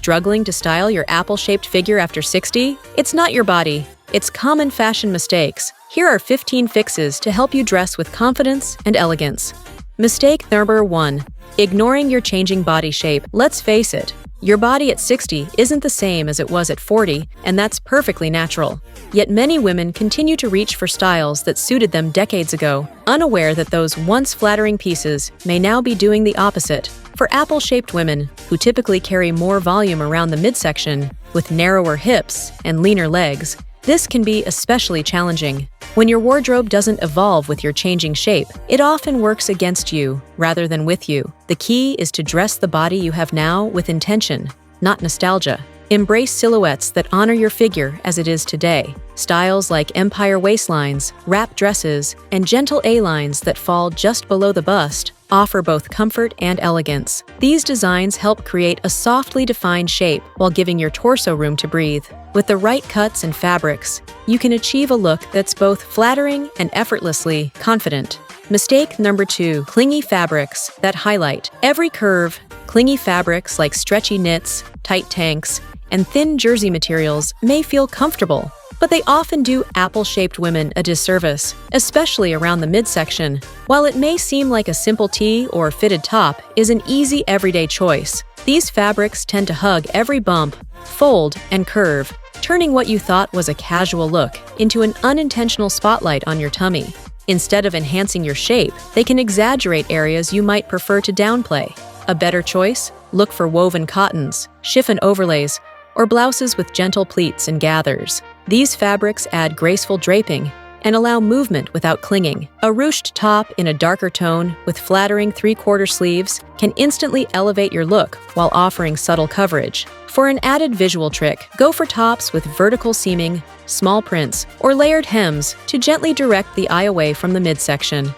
Struggling to style your apple-shaped figure after 60? It's not your body. It's common fashion mistakes. Here are 15 fixes to help you dress with confidence and elegance. Mistake number 1. Ignoring your changing body shape. Let's face it, your body at 60 isn't the same as it was at 40, and that's perfectly natural. Yet many women continue to reach for styles that suited them decades ago, unaware that those once flattering pieces may now be doing the opposite. For apple-shaped women, who typically carry more volume around the midsection, with narrower hips and leaner legs, this can be especially challenging. When your wardrobe doesn't evolve with your changing shape, it often works against you rather than with you. The key is to dress the body you have now with intention, not nostalgia. Embrace silhouettes that honor your figure as it is today. Styles like empire waistlines, wrap dresses, and gentle A-lines that fall just below the bust offer both comfort and elegance. These designs help create a softly defined shape while giving your torso room to breathe. With the right cuts and fabrics, you can achieve a look that's both flattering and effortlessly confident. Mistake number 2. Clingy fabrics that highlight every curve. Clingy fabrics like stretchy knits, tight tanks, and thin jersey materials may feel comfortable, but they often do apple-shaped women a disservice, especially around the midsection. While it may seem like a simple tee or fitted top is an easy everyday choice, these fabrics tend to hug every bump, fold, and curve, turning what you thought was a casual look into an unintentional spotlight on your tummy. Instead of enhancing your shape, they can exaggerate areas you might prefer to downplay. A better choice? Look for woven cottons, chiffon overlays, or blouses with gentle pleats and gathers. These fabrics add graceful draping and allow movement without clinging. A ruched top in a darker tone with flattering 3/4 sleeves can instantly elevate your look while offering subtle coverage. For an added visual trick, go for tops with vertical seaming, small prints, or layered hems to gently direct the eye away from the midsection.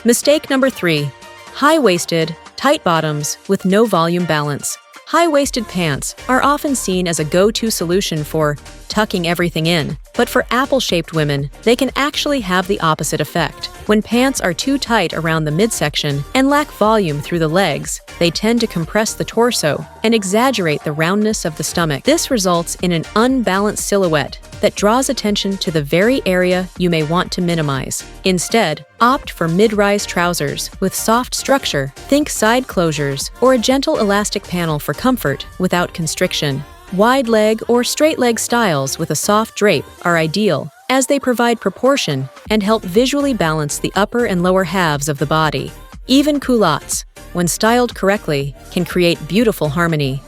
Mistake number 3. High-waisted, tight bottoms with no volume balance. High-waisted pants are often seen as a go-to solution for tucking everything in, but for apple-shaped women, they can actually have the opposite effect. When pants are too tight around the midsection and lack volume through the legs, they tend to compress the torso and exaggerate the roundness of the stomach. This results in an unbalanced silhouette that draws attention to the very area you may want to minimize. Instead, opt for mid-rise trousers with soft structure. Think side closures or a gentle elastic panel for comfort without constriction. Wide leg or straight leg styles with a soft drape are ideal, as they provide proportion and help visually balance the upper and lower halves of the body. Even culottes, when styled correctly, can create beautiful harmony.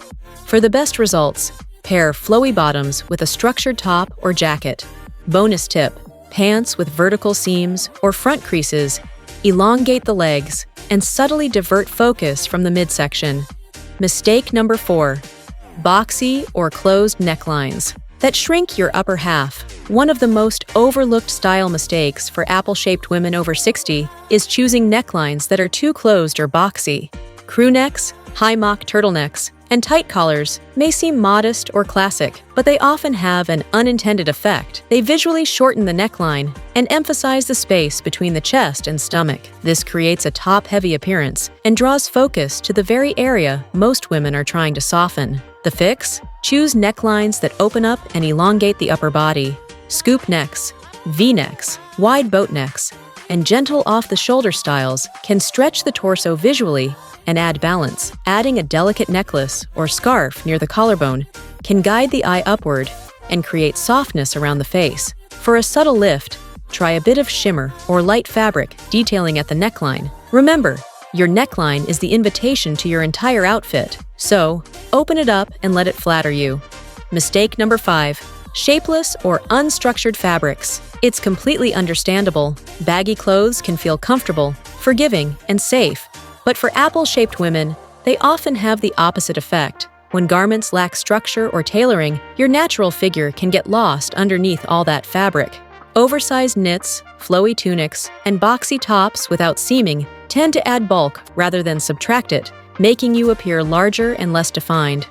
For the best results, pair flowy bottoms with a structured top or jacket. Bonus tip: pants with vertical seams or front creases elongate the legs and subtly divert focus from the midsection. Mistake number 4. Boxy or closed necklines that shrink your upper half. One of the most overlooked style mistakes for apple-shaped women over 60 is choosing necklines that are too closed or boxy. Crew necks, high mock turtlenecks, and tight collars may seem modest or classic, but they often have an unintended effect. They visually shorten the neckline and emphasize the space between the chest and stomach. This creates a top-heavy appearance and draws focus to the very area most women are trying to soften. The fix? Choose necklines that open up and elongate the upper body. Scoop necks, V-necks, wide boat necks, and gentle off-the-shoulder styles can stretch the torso visually and add balance. Adding a delicate necklace or scarf near the collarbone can guide the eye upward and create softness around the face. For a subtle lift, try a bit of shimmer or light fabric detailing at the neckline. Remember, your neckline is the invitation to your entire outfit, so open it up and let it flatter you. Mistake number 5. Shapeless or unstructured fabrics. It's completely understandable. Baggy clothes can feel comfortable, forgiving, and safe. But for apple-shaped women, they often have the opposite effect. When garments lack structure or tailoring, your natural figure can get lost underneath all that fabric. Oversized knits, flowy tunics, and boxy tops without seaming tend to add bulk rather than subtract it, making you appear larger and less defined.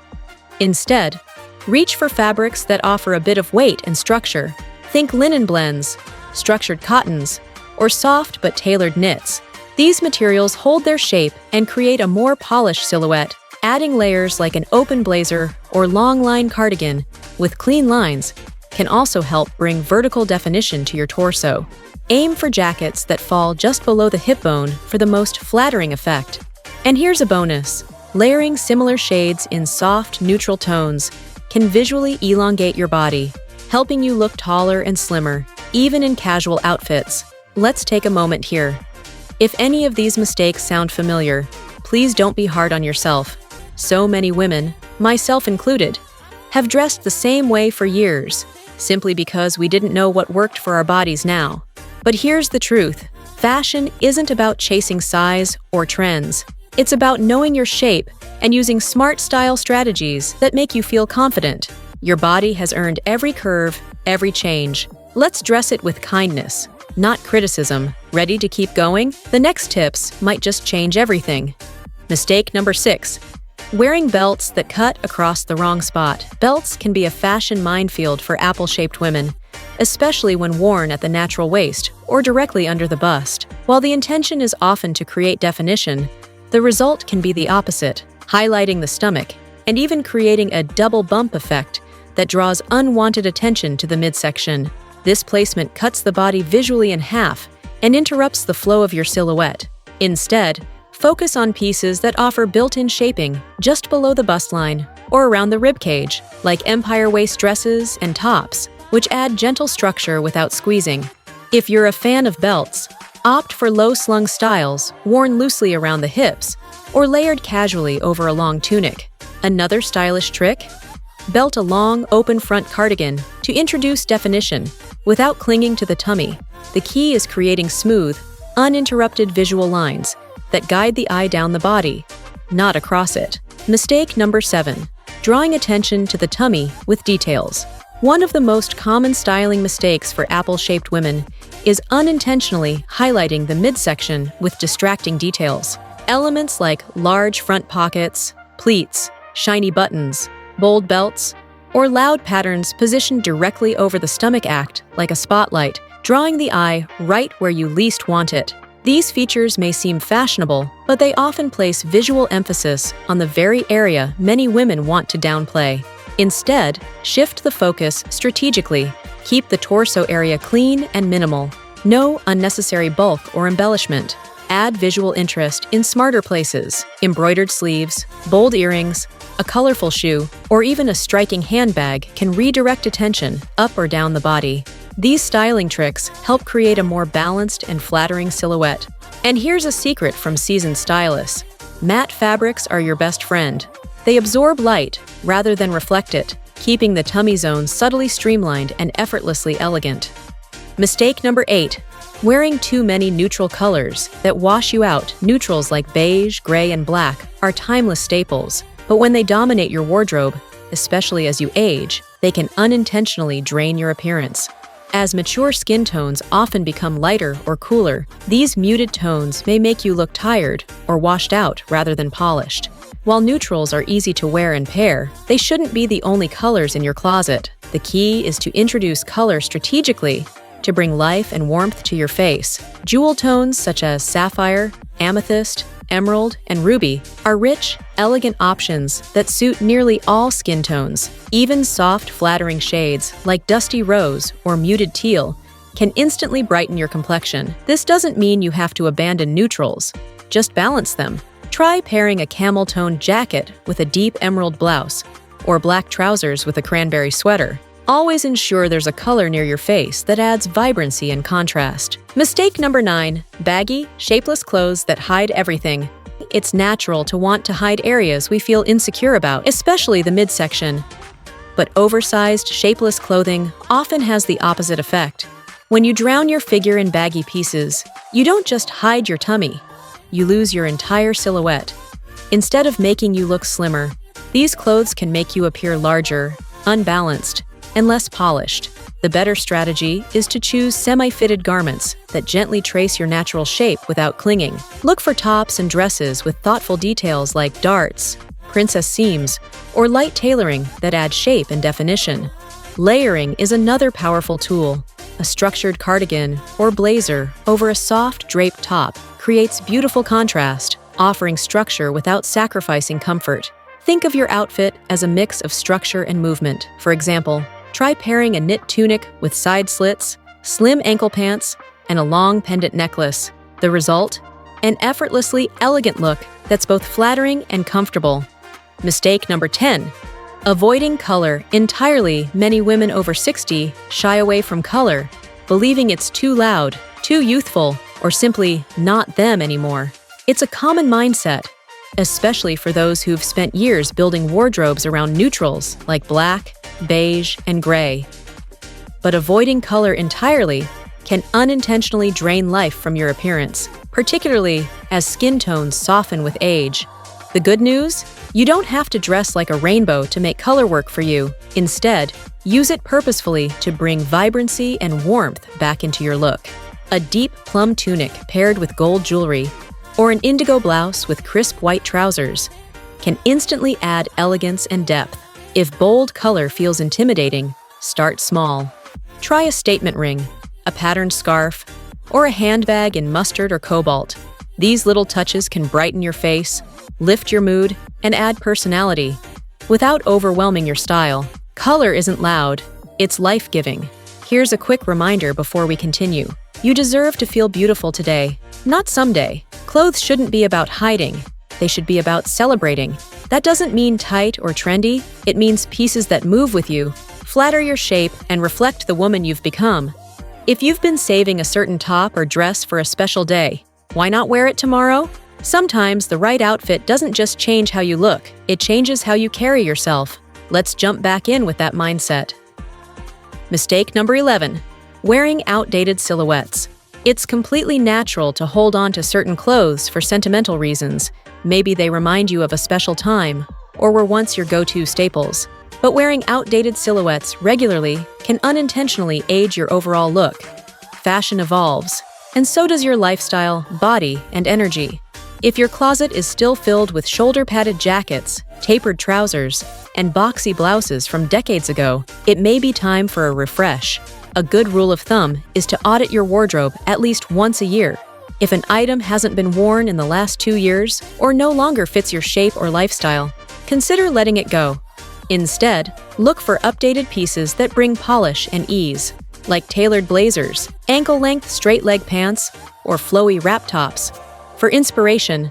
Instead, reach for fabrics that offer a bit of weight and structure. Think linen blends, structured cottons, or soft but tailored knits. These materials hold their shape and create a more polished silhouette, Adding layers like an open blazer or long line cardigan with clean lines can also help bring vertical definition to your torso. Aim for jackets that fall just below the hip bone for the most flattering effect. And here's a bonus. Layering similar shades in soft, neutral tones can visually elongate your body, helping you look taller and slimmer, even in casual outfits. Let's take a moment here. If any of these mistakes sound familiar, please don't be hard on yourself. So many women, myself included, have dressed the same way for years, simply because we didn't know what worked for our bodies now. But here's the truth. Fashion isn't about chasing size or trends. It's about knowing your shape and using smart style strategies that make you feel confident. Your body has earned every curve, every change. Let's dress it with kindness, not criticism. Ready to keep going? The next tips might just change everything. Mistake number 6. Wearing belts that cut across the wrong spot. Belts can be a fashion minefield for apple-shaped women, especially when worn at the natural waist or directly under the bust. While the intention is often to create definition, the result can be the opposite, highlighting the stomach and even creating a double bump effect that draws unwanted attention to the midsection. This placement cuts the body visually in half and interrupts the flow of your silhouette. Instead, focus on pieces that offer built-in shaping just below the bust line or around the ribcage, like empire waist dresses and tops, which add gentle structure without squeezing. If you're a fan of belts, opt for low-slung styles worn loosely around the hips or layered casually over a long tunic. Another stylish trick? Belt a long, open front cardigan to introduce definition without clinging to the tummy. The key is creating smooth, uninterrupted visual lines that guide the eye down the body, not across it. Mistake number 7. Drawing attention to the tummy with details. One of the most common styling mistakes for apple-shaped women is unintentionally highlighting the midsection with distracting details. Elements like large front pockets, pleats, shiny buttons, bold belts, or loud patterns positioned directly over the stomach act like a spotlight, drawing the eye right where you least want it. These features may seem fashionable, but they often place visual emphasis on the very area many women want to downplay. Instead, shift the focus strategically. Keep the torso area clean and minimal. No unnecessary bulk or embellishment. Add visual interest in smarter places. Embroidered sleeves, bold earrings, a colorful shoe, or even a striking handbag can redirect attention up or down the body. These styling tricks help create a more balanced and flattering silhouette. And here's a secret from seasoned stylists. Matte fabrics are your best friend. They absorb light rather than reflect it, keeping the tummy zone subtly streamlined and effortlessly elegant. Mistake number 8. Wearing too many neutral colors that wash you out. Neutrals like beige, gray, and black are timeless staples, but when they dominate your wardrobe, especially as you age, they can unintentionally drain your appearance. As mature skin tones often become lighter or cooler, these muted tones may make you look tired or washed out rather than polished. While neutrals are easy to wear and pair, they shouldn't be the only colors in your closet. The key is to introduce color strategically to bring life and warmth to your face. Jewel tones such as sapphire, amethyst, emerald, and ruby are rich, elegant options that suit nearly all skin tones. Even soft, flattering shades like dusty rose or muted teal can instantly brighten your complexion. This doesn't mean you have to abandon neutrals, just balance them. Try pairing a camel-toned jacket with a deep emerald blouse or black trousers with a cranberry sweater. Always ensure there's a color near your face that adds vibrancy and contrast. Mistake number 9. Baggy, shapeless clothes that hide everything. It's natural to want to hide areas we feel insecure about, especially the midsection. But oversized, shapeless clothing often has the opposite effect. When you drown your figure in baggy pieces, you don't just hide your tummy, you lose your entire silhouette. Instead of making you look slimmer, these clothes can make you appear larger, unbalanced, and less polished. The better strategy is to choose semi-fitted garments that gently trace your natural shape without clinging. Look for tops and dresses with thoughtful details like darts, princess seams, or light tailoring that add shape and definition. Layering is another powerful tool. A structured cardigan or blazer over a soft draped top creates beautiful contrast, offering structure without sacrificing comfort. Think of your outfit as a mix of structure and movement. For example, try pairing a knit tunic with side slits, slim ankle pants, and a long pendant necklace. The result? An effortlessly elegant look that's both flattering and comfortable. Mistake number 10. Avoiding color entirely. Many women over 60 shy away from color, believing it's too loud, too youthful, or simply not them anymore. It's a common mindset, especially for those who've spent years building wardrobes around neutrals like black, beige, and gray. But avoiding color entirely can unintentionally drain life from your appearance, particularly as skin tones soften with age. The good news? You don't have to dress like a rainbow to make color work for you. Instead, use it purposefully to bring vibrancy and warmth back into your look. A deep plum tunic paired with gold jewelry, or an indigo blouse with crisp white trousers, can instantly add elegance and depth. If bold color feels intimidating, start small. Try a statement ring, a patterned scarf, or a handbag in mustard or cobalt. These little touches can brighten your face, lift your mood, and add personality without overwhelming your style. Color isn't loud, it's life-giving. Here's a quick reminder before we continue. You deserve to feel beautiful today, not someday. Clothes shouldn't be about hiding, they should be about celebrating. That doesn't mean tight or trendy, it means pieces that move with you, flatter your shape, and reflect the woman you've become. If you've been saving a certain top or dress for a special day, why not wear it tomorrow? Sometimes the right outfit doesn't just change how you look, it changes how you carry yourself. Let's jump back in with that mindset. Mistake number 11. Wearing outdated silhouettes. It's completely natural to hold on to certain clothes for sentimental reasons. Maybe they remind you of a special time, or were once your go-to staples. But wearing outdated silhouettes regularly can unintentionally age your overall look. Fashion evolves, and so does your lifestyle, body, and energy. If your closet is still filled with shoulder-padded jackets, tapered trousers, and boxy blouses from decades ago, it may be time for a refresh. A good rule of thumb is to audit your wardrobe at least once a year. If an item hasn't been worn in the last 2 years or no longer fits your shape or lifestyle, consider letting it go. Instead, look for updated pieces that bring polish and ease, like tailored blazers, ankle-length straight-leg pants, or flowy wrap tops. For inspiration,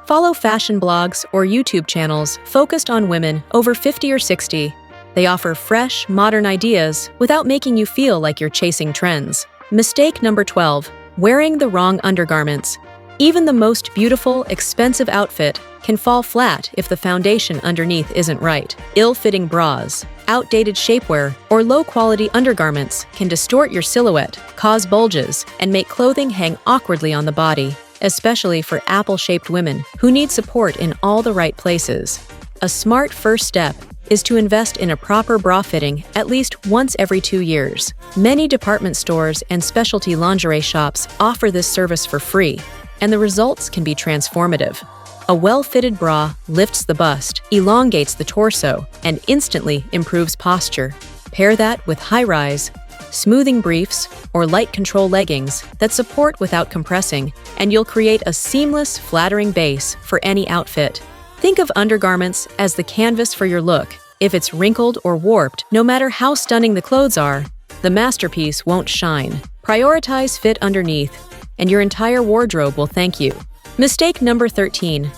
follow fashion blogs or YouTube channels focused on women over 50 or 60. They offer fresh, modern ideas without making you feel like you're chasing trends. Mistake number 12. Wearing the wrong undergarments. Even the most beautiful, expensive outfit can fall flat if the foundation underneath isn't right. Ill-fitting bras, outdated shapewear, or low-quality undergarments can distort your silhouette, cause bulges, and make clothing hang awkwardly on the body, especially for apple-shaped women who need support in all the right places. A smart first step is to invest in a proper bra fitting at least once every 2 years. Many department stores and specialty lingerie shops offer this service for free, and the results can be transformative. A well-fitted bra lifts the bust, elongates the torso, and instantly improves posture. Pair that with high-rise, smoothing briefs, or light control leggings that support without compressing, and you'll create a seamless, flattering base for any outfit. Think of undergarments as the canvas for your look. If it's wrinkled or warped, no matter how stunning the clothes are, the masterpiece won't shine. Prioritize fit underneath, and your entire wardrobe will thank you. Mistake number 13.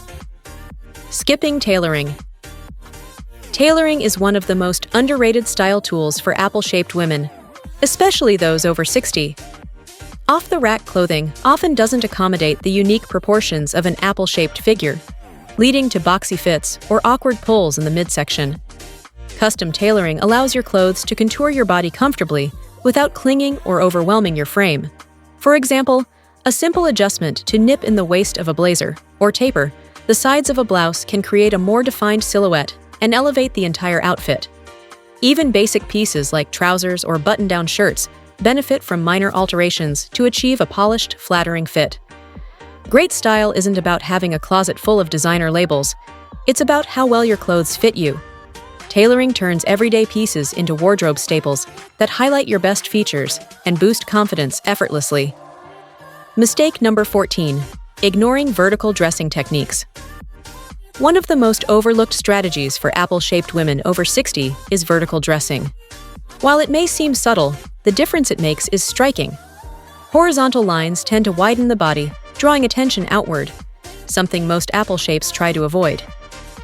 Skipping tailoring. Tailoring is one of the most underrated style tools for apple-shaped women, especially those over 60. Off-the-rack clothing often doesn't accommodate the unique proportions of an apple-shaped figure, leading to boxy fits or awkward pulls in the midsection. Custom tailoring allows your clothes to contour your body comfortably without clinging or overwhelming your frame. For example, a simple adjustment to nip in the waist of a blazer or taper the sides of a blouse can create a more defined silhouette and elevate the entire outfit. Even basic pieces like trousers or button-down shirts benefit from minor alterations to achieve a polished, flattering fit. Great style isn't about having a closet full of designer labels. It's about how well your clothes fit you. Tailoring turns everyday pieces into wardrobe staples that highlight your best features and boost confidence effortlessly. Mistake number 14. Ignoring vertical dressing techniques. One of the most overlooked strategies for apple-shaped women over 60 is vertical dressing. While it may seem subtle, the difference it makes is striking. Horizontal lines tend to widen the body, drawing attention outward, something most apple shapes try to avoid.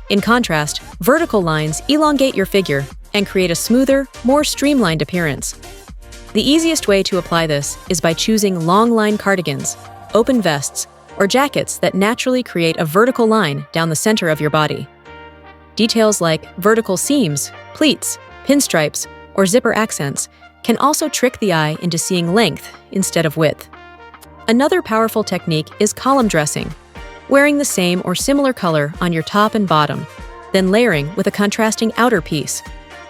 In contrast, vertical lines elongate your figure and create a smoother, more streamlined appearance. The easiest way to apply this is by choosing long-line cardigans, open vests, or jackets that naturally create a vertical line down the center of your body. Details like vertical seams, pleats, pinstripes, or zipper accents can also trick the eye into seeing length instead of width. Another powerful technique is column dressing, wearing the same or similar color on your top and bottom, then layering with a contrasting outer piece.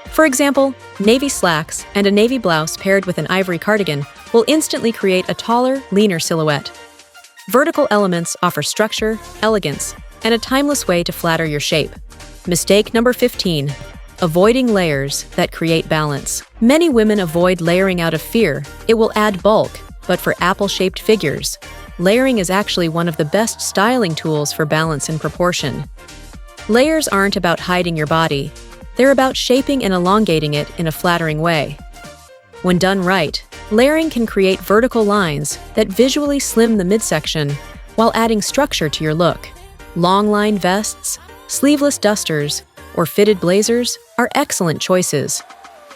For example, navy slacks and a navy blouse paired with an ivory cardigan will instantly create a taller, leaner silhouette. Vertical elements offer structure, elegance, and a timeless way to flatter your shape. Mistake number 15. Avoiding layers that create balance. Many women avoid layering out of fear. It will add bulk, but for apple-shaped figures, layering is actually one of the best styling tools for balance and proportion. Layers aren't about hiding your body. They're about shaping and elongating it in a flattering way. When done right, layering can create vertical lines that visually slim the midsection while adding structure to your look. Long-line vests, sleeveless dusters, or fitted blazers are excellent choices.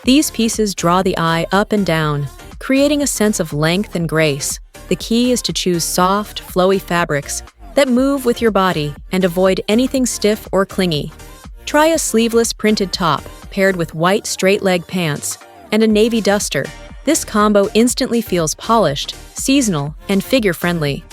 These pieces draw the eye up and down, creating a sense of length and grace. The key is to choose soft, flowy fabrics that move with your body and avoid anything stiff or clingy. Try a sleeveless printed top paired with white straight-leg pants and a navy duster. This combo instantly feels polished, seasonal, and figure-friendly.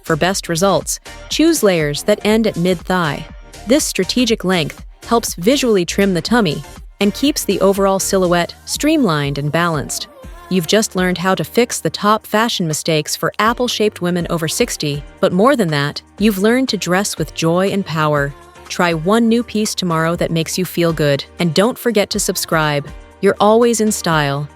For best results, choose layers that end at mid-thigh. This strategic length helps visually trim the tummy and keeps the overall silhouette streamlined and balanced. You've just learned how to fix the top fashion mistakes for apple-shaped women over 60, but more than that, you've learned to dress with joy and power. Try one new piece tomorrow that makes you feel good, and don't forget to subscribe. You're always in style.